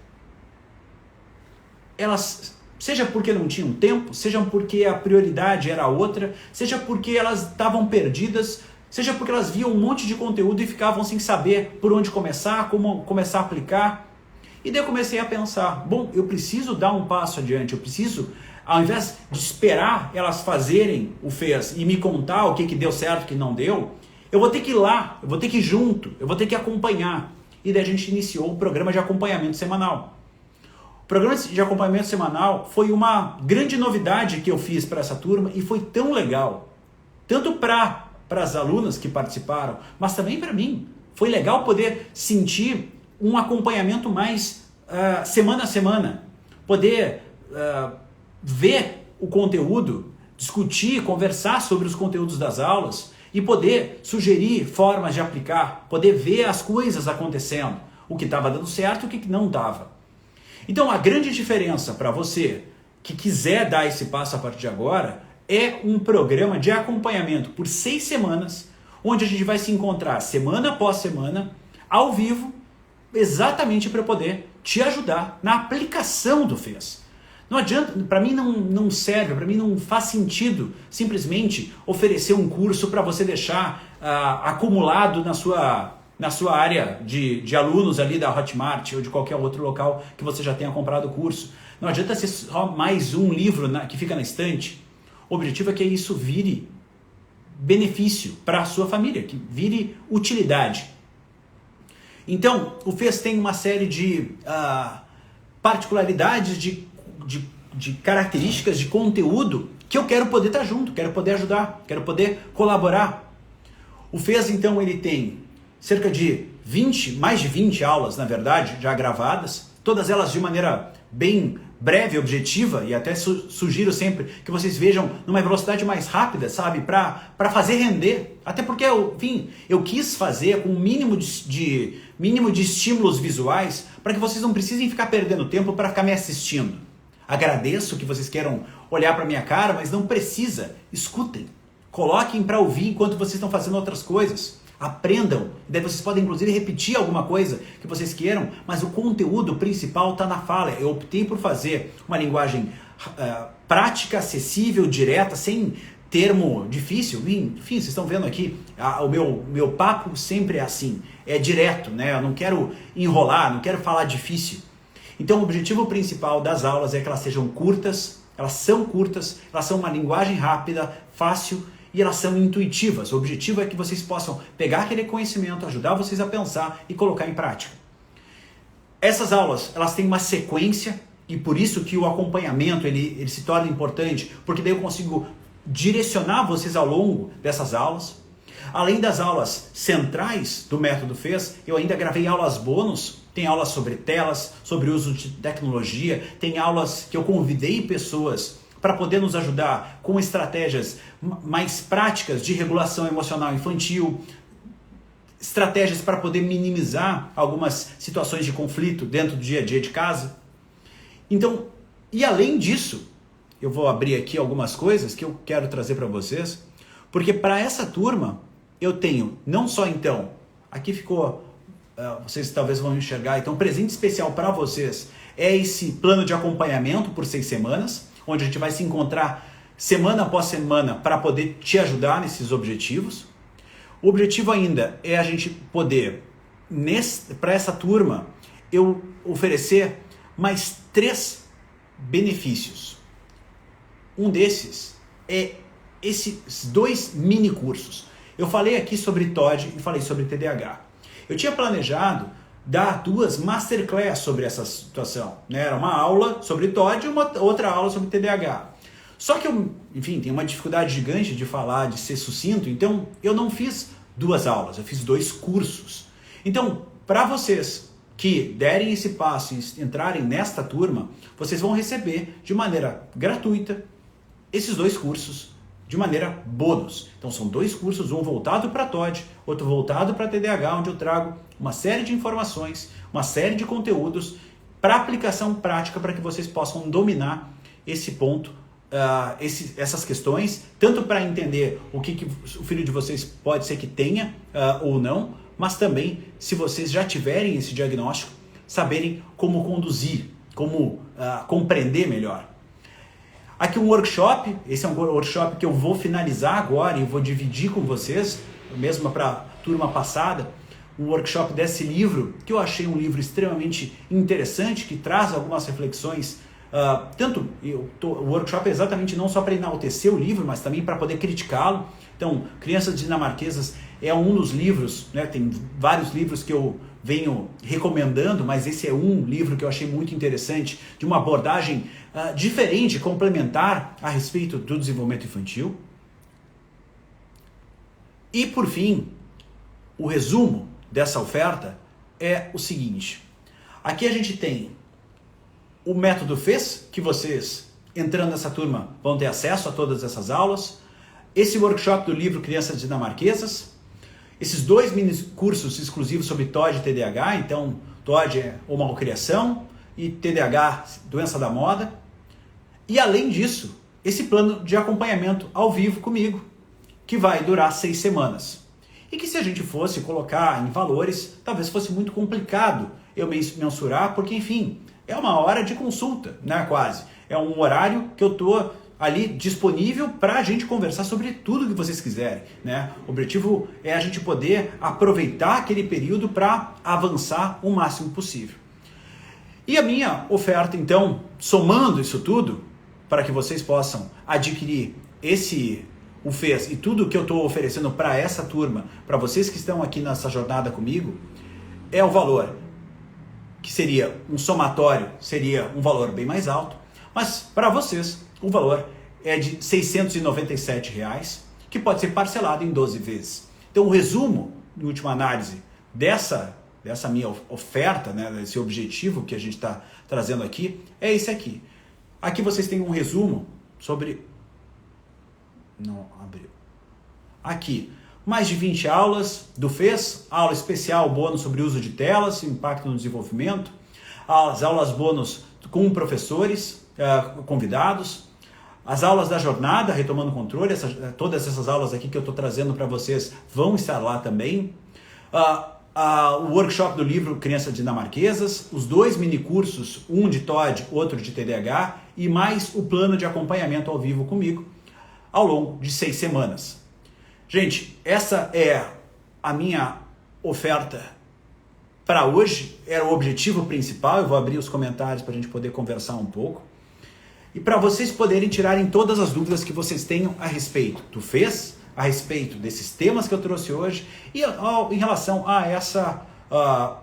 Elas, seja porque não tinham tempo, seja porque a prioridade era outra, seja porque elas estavam perdidas, seja porque elas viam um monte de conteúdo e ficavam sem saber por onde começar, como começar a aplicar. E daí eu comecei a pensar, bom, eu preciso dar um passo adiante, eu preciso, ao invés de esperar elas fazerem o FES e me contar o que deu certo, o que não deu, eu vou ter que ir lá, eu vou ter que ir junto, eu vou ter que acompanhar. E daí a gente iniciou o programa de acompanhamento semanal. O programa de acompanhamento semanal foi uma grande novidade que eu fiz para essa turma e foi tão legal, tanto para as alunas que participaram, mas também para mim. Foi legal poder sentir um acompanhamento mais semana a semana, poder ver o conteúdo, discutir, conversar sobre os conteúdos das aulas e poder sugerir formas de aplicar, poder ver as coisas acontecendo, o que estava dando certo e o que não estava. Então a grande diferença para você que quiser dar esse passo a partir de agora é um programa de acompanhamento por 6 semanas, onde a gente vai se encontrar semana após semana, ao vivo, exatamente para poder te ajudar na aplicação do FES. Não adianta, para mim não serve, para mim não faz sentido simplesmente oferecer um curso para você deixar acumulado na sua área de alunos ali da Hotmart ou de qualquer outro local que você já tenha comprado o curso. Não adianta ser só mais um livro que fica na estante. O objetivo é que isso vire benefício para a sua família, que vire utilidade. Então, o FES tem uma série de particularidades, de características, de conteúdo que eu quero poder estar junto, quero poder ajudar, quero poder colaborar. O FES, então, ele tem cerca de mais de 20 aulas, na verdade, já gravadas, todas elas de maneira bem breve, objetiva, e até sugiro sempre que vocês vejam numa velocidade mais rápida, sabe, para fazer render. Até porque, enfim, eu quis fazer com um mínimo de estímulos visuais para que vocês não precisem ficar perdendo tempo para ficar me assistindo. Agradeço que vocês queiram olhar para minha cara, mas não precisa. Escutem, coloquem para ouvir enquanto vocês estão fazendo outras coisas. Aprendam, daí vocês podem inclusive repetir alguma coisa que vocês queiram, mas o conteúdo principal está na fala. Eu optei por fazer uma linguagem prática, acessível, direta, sem termo difícil. Enfim, vocês estão vendo aqui, o meu papo sempre é assim, é direto, né? Eu não quero enrolar, não quero falar difícil. Então o objetivo principal das aulas é que elas sejam curtas, elas são uma linguagem rápida, fácil, e elas são intuitivas. O objetivo é que vocês possam pegar aquele conhecimento, ajudar vocês a pensar e colocar em prática. Essas aulas, elas têm uma sequência e por isso que o acompanhamento ele se torna importante, porque daí eu consigo direcionar vocês ao longo dessas aulas. Além das aulas centrais do método FES, eu ainda gravei aulas bônus. Tem aulas sobre telas, sobre uso de tecnologia, tem aulas que eu convidei pessoas para poder nos ajudar com estratégias mais práticas de regulação emocional infantil, estratégias para poder minimizar algumas situações de conflito dentro do dia a dia de casa. Então, e além disso, eu vou abrir aqui algumas coisas que eu quero trazer para vocês, porque para essa turma eu tenho não só então, aqui ficou, vocês talvez vão enxergar, então presente especial para vocês é esse plano de acompanhamento por 6 semanas, onde a gente vai se encontrar semana após semana para poder te ajudar nesses objetivos. O objetivo ainda é a gente poder, para essa turma, eu oferecer mais 3 benefícios. Um desses é esses 2 mini cursos. Eu falei aqui sobre TOD e falei sobre TDAH. Eu tinha planejado dar 2 masterclass sobre essa situação, né? Era uma aula sobre TOD e outra aula sobre TDAH. Só que eu, enfim, tenho uma dificuldade gigante de falar, de ser sucinto, então eu não fiz 2 aulas, eu fiz 2 cursos. Então, para vocês que derem esse passo e entrarem nesta turma, vocês vão receber de maneira gratuita esses 2 cursos de maneira bônus. Então são 2 cursos, um voltado para TOD, outro voltado para TDAH, onde eu trago uma série de informações, uma série de conteúdos para aplicação prática para que vocês possam dominar esse ponto, essas questões, tanto para entender o que o filho de vocês pode ser que tenha ou não, mas também, se vocês já tiverem esse diagnóstico, saberem como conduzir, como compreender melhor. Aqui um workshop, esse é um workshop que eu vou finalizar agora e vou dividir com vocês, mesmo para a turma passada, um workshop desse livro, que eu achei um livro extremamente interessante, que traz algumas reflexões, o workshop é exatamente não só para enaltecer o livro, mas também para poder criticá-lo. Então, Crianças Dinamarquesas é um dos livros, né, tem vários livros que eu venho recomendando, mas esse é um livro que eu achei muito interessante, de uma abordagem diferente, complementar a respeito do desenvolvimento infantil. E por fim, o resumo dessa oferta é o seguinte: aqui a gente tem o método FES, que vocês entrando nessa turma vão ter acesso a todas essas aulas. Esse workshop do livro Crianças Dinamarquesas, esses 2 mini cursos exclusivos sobre TOD e TDAH, então TOD é ou malcriação e TDAH, doença da moda. E além disso, esse plano de acompanhamento ao vivo comigo, que vai durar 6 semanas. E que se a gente fosse colocar em valores, talvez fosse muito complicado eu mensurar, porque enfim, é uma hora de consulta, né, quase. É um horário que eu estou ali disponível para a gente conversar sobre tudo que vocês quiserem, né? O objetivo é a gente poder aproveitar aquele período para avançar o máximo possível. E a minha oferta, então, somando isso tudo, para que vocês possam adquirir o FES e tudo que eu estou oferecendo para essa turma, para vocês que estão aqui nessa jornada comigo, é o valor que seria um somatório, seria um valor bem mais alto, mas para vocês o valor é de R$ 697, que pode ser parcelado em 12 vezes. Então o resumo, em última análise, dessa minha oferta, né, desse objetivo que a gente está trazendo aqui, é esse aqui. Aqui vocês têm um resumo sobre... Não abriu. Aqui, mais de 20 aulas do FES, aula especial bônus sobre uso de telas, impacto no desenvolvimento, as aulas bônus com professores, convidados, as aulas da jornada, retomando o controle, todas essas aulas aqui que eu estou trazendo para vocês vão estar lá também. O workshop do livro Crianças Dinamarquesas, os 2 minicursos, um de TOD, outro de TDAH, e mais o plano de acompanhamento ao vivo comigo, ao longo de 6 semanas. Gente, essa é a minha oferta para hoje, era o objetivo principal. Eu vou abrir os comentários para a gente poder conversar um pouco. E para vocês poderem tirarem todas as dúvidas que vocês tenham a respeito do FES, a respeito desses temas que eu trouxe hoje e em relação a essa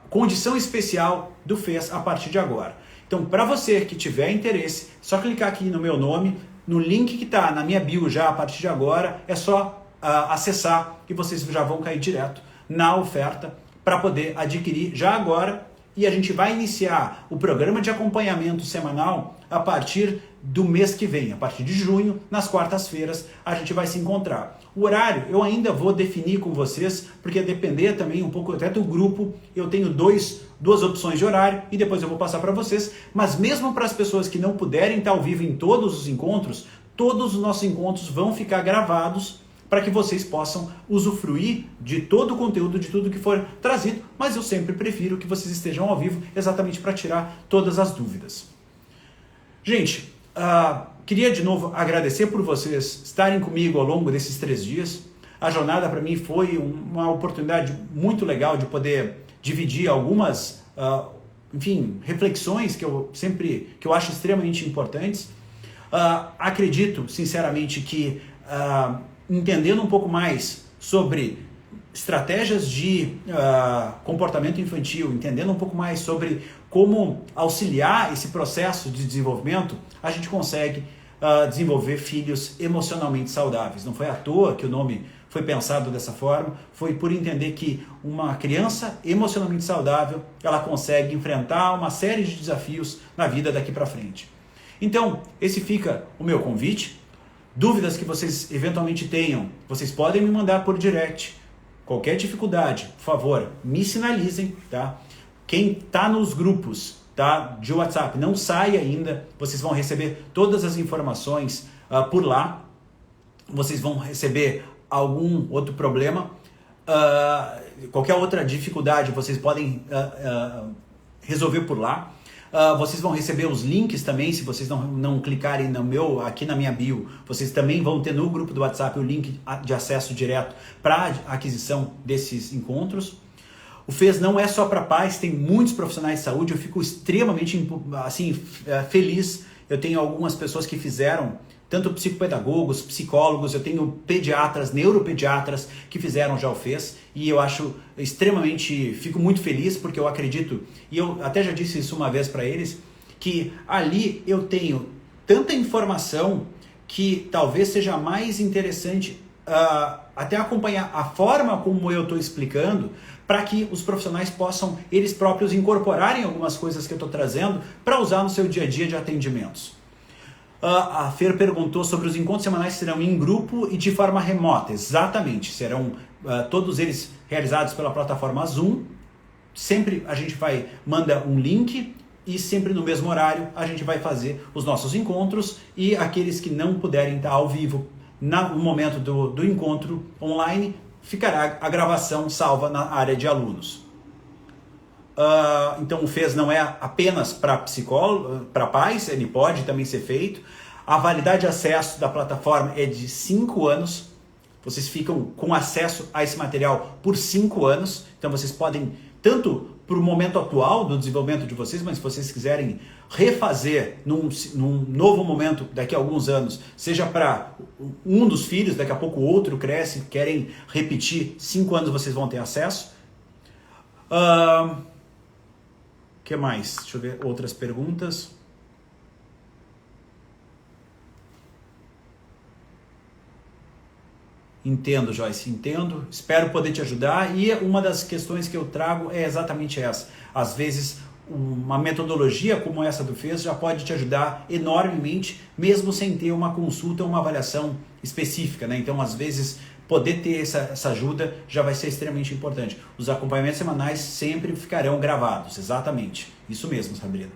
condição especial do FES a partir de agora. Então, para você que tiver interesse, só clicar aqui no meu nome, no link que está na minha bio já a partir de agora, é só acessar e vocês já vão cair direto na oferta para poder adquirir já agora. E a gente vai iniciar o programa de acompanhamento semanal a partir do mês que vem, a partir de junho, nas quartas-feiras, a gente vai se encontrar. O horário eu ainda vou definir com vocês, porque depender também um pouco até do grupo, eu tenho duas opções de horário e depois eu vou passar para vocês, mas mesmo para as pessoas que não puderem estar ao vivo em todos os encontros, todos os nossos encontros vão ficar gravados para que vocês possam usufruir de todo o conteúdo, de tudo que for trazido, mas eu sempre prefiro que vocês estejam ao vivo exatamente para tirar todas as dúvidas. Gente, queria de novo agradecer por vocês estarem comigo ao longo desses 3 dias. A jornada para mim foi uma oportunidade muito legal de poder dividir algumas, reflexões que eu acho extremamente importantes. Acredito, sinceramente, que entendendo um pouco mais sobre estratégias de comportamento infantil, entendendo um pouco mais sobre como auxiliar esse processo de desenvolvimento, a gente consegue desenvolver filhos emocionalmente saudáveis. Não foi à toa que o nome foi pensado dessa forma, foi por entender que uma criança emocionalmente saudável, ela consegue enfrentar uma série de desafios na vida daqui para frente. Então, esse fica o meu convite. Dúvidas que vocês eventualmente tenham, vocês podem me mandar por direct. Qualquer dificuldade, por favor, me sinalizem, tá? Quem está nos grupos, tá, de WhatsApp, não sai ainda, vocês vão receber todas as informações por lá. Vocês vão receber algum outro problema, qualquer outra dificuldade, vocês podem resolver por lá. Vocês vão receber os links também, se vocês não clicarem aqui na minha bio, vocês também vão ter no grupo do WhatsApp o link de acesso direto para a aquisição desses encontros. O FES não é só para pais, tem muitos profissionais de saúde, eu fico extremamente feliz. Eu tenho algumas pessoas que fizeram, tanto psicopedagogos, psicólogos, eu tenho pediatras, neuropediatras que fizeram já o FES, e eu acho fico muito feliz porque eu acredito, e eu até já disse isso uma vez para eles, que ali eu tenho tanta informação que talvez seja mais interessante até acompanhar a forma como eu estou explicando, para que os profissionais possam eles próprios incorporarem algumas coisas que eu estou trazendo para usar no seu dia a dia de atendimentos. A Fer perguntou sobre os encontros semanais que serão em grupo e de forma remota. Exatamente, serão todos eles realizados pela plataforma Zoom. Sempre a gente manda um link e sempre no mesmo horário a gente vai fazer os nossos encontros, e aqueles que não puderem estar ao vivo no momento do encontro online, ficará a gravação salva na área de alunos. Então o FES não é apenas para psicólogos, para pais, ele pode também ser feito. A validade de acesso da plataforma é de 5 anos. Vocês ficam com acesso a esse material por 5 anos. Então vocês podem, tanto para o momento atual do desenvolvimento de vocês, mas se vocês quiserem refazer num novo momento daqui a alguns anos, seja para um dos filhos, daqui a pouco o outro cresce, querem repetir, 5 anos vocês vão ter acesso. Que mais? Deixa eu ver outras perguntas. Entendo, Joyce, entendo. Espero poder te ajudar. E uma das questões que eu trago é exatamente essa. Às vezes, uma metodologia como essa do FES já pode te ajudar enormemente, mesmo sem ter uma consulta ou uma avaliação específica, né? Então, às vezes, poder ter essa ajuda já vai ser extremamente importante. Os acompanhamentos semanais sempre ficarão gravados, exatamente. Isso mesmo, Sabrina.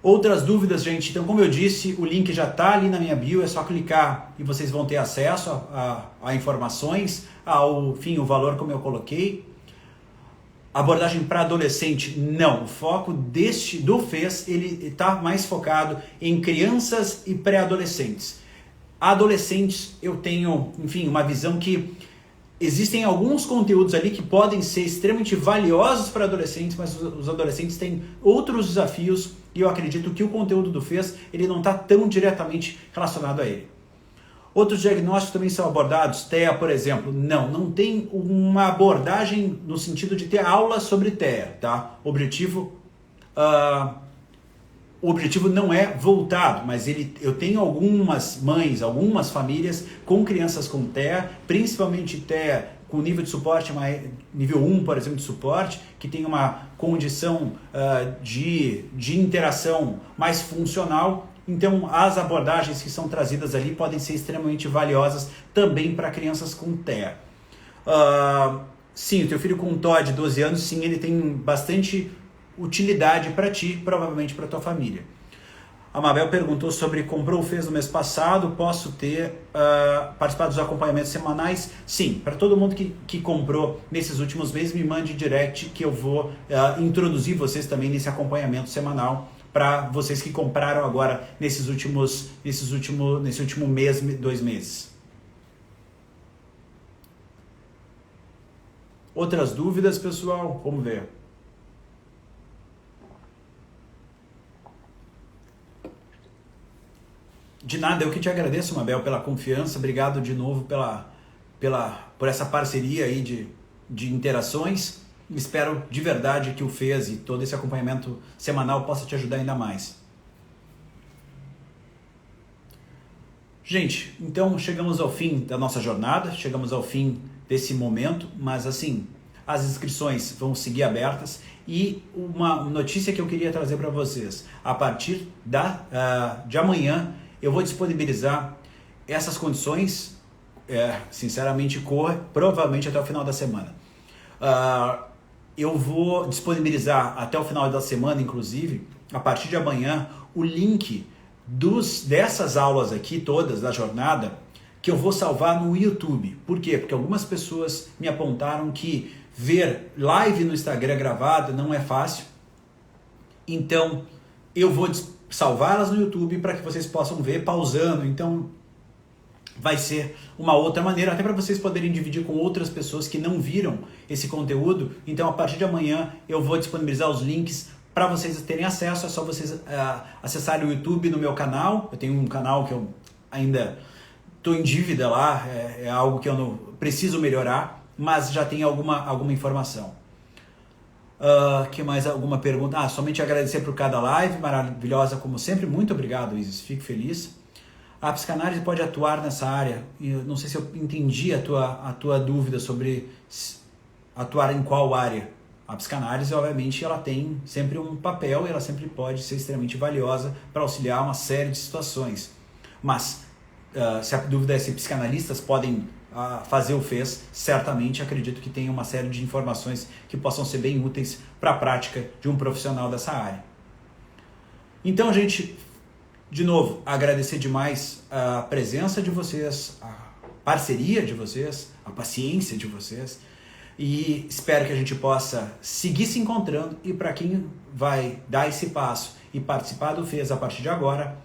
Outras dúvidas, gente? Então, como eu disse, o link já está ali na minha bio, é só clicar e vocês vão ter acesso a informações, o valor como eu coloquei. Abordagem para adolescente, não. O foco do FES, ele está mais focado em crianças e pré-adolescentes. Adolescentes, eu tenho, uma visão que existem alguns conteúdos ali que podem ser extremamente valiosos para adolescentes, mas os adolescentes têm outros desafios e eu acredito que o conteúdo do FES, ele não está tão diretamente relacionado a ele. Outros diagnósticos também são abordados, TEA, por exemplo. Não tem uma abordagem no sentido de ter aula sobre TEA, tá? O objetivo não é voltado, mas eu tenho algumas mães, algumas famílias com crianças com TEA, principalmente TEA com nível de suporte, nível 1, por exemplo, de suporte, que tem uma condição de interação mais funcional. Então, as abordagens que são trazidas ali podem ser extremamente valiosas também para crianças com TEA. Sim, o teu filho com TOD de 12 anos, sim, ele tem bastante utilidade para ti, provavelmente para tua família. A Mabel perguntou sobre comprou o FES no mês passado, posso ter participado dos acompanhamentos semanais? Sim, para todo mundo que comprou nesses últimos meses, me mande direct que eu vou introduzir vocês também nesse acompanhamento semanal para vocês que compraram agora nesse último mês, 2 meses. Outras dúvidas, pessoal? Vamos ver. De nada, eu que te agradeço, Mabel, pela confiança. Obrigado de novo por essa parceria aí de interações. Espero de verdade que o FES e todo esse acompanhamento semanal possa te ajudar ainda mais. Gente, então chegamos ao fim da nossa jornada, chegamos ao fim desse momento, mas assim, as inscrições vão seguir abertas. E uma notícia que eu queria trazer para vocês: a partir de amanhã eu vou disponibilizar essas condições, sinceramente, provavelmente até o final da semana. Eu vou disponibilizar até o final da semana, inclusive, a partir de amanhã, o link dessas aulas aqui, todas da jornada, que eu vou salvar no YouTube. Por quê? Porque algumas pessoas me apontaram que ver live no Instagram gravada não é fácil. Então, eu vou salvá-las no YouTube para que vocês possam ver pausando. Então, vai ser uma outra maneira, até para vocês poderem dividir com outras pessoas que não viram esse conteúdo. Então, a partir de amanhã, eu vou disponibilizar os links para vocês terem acesso. É só vocês acessarem o YouTube no meu canal. Eu tenho um canal que eu ainda estou em dívida lá, é algo que eu não preciso melhorar, mas já tem alguma informação. Que mais? Alguma pergunta? Somente agradecer por cada live, maravilhosa como sempre. Muito obrigado, Isis, fico feliz. A psicanálise pode atuar nessa área? Eu não sei se eu entendi a tua dúvida sobre atuar em qual área. A psicanálise, obviamente, ela tem sempre um papel e ela sempre pode ser extremamente valiosa para auxiliar uma série de situações. Mas, se a dúvida é se psicanalistas podem fazer o fez, certamente acredito que tem uma série de informações que possam ser bem úteis para a prática de um profissional dessa área. Então, gente, de novo, agradecer demais a presença de vocês, a parceria de vocês, a paciência de vocês, e espero que a gente possa seguir se encontrando. E para quem vai dar esse passo e participar do FES a partir de agora,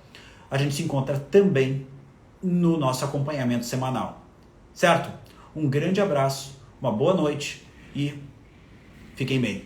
a gente se encontra também no nosso acompanhamento semanal. Certo? Um grande abraço, uma boa noite e fiquem bem.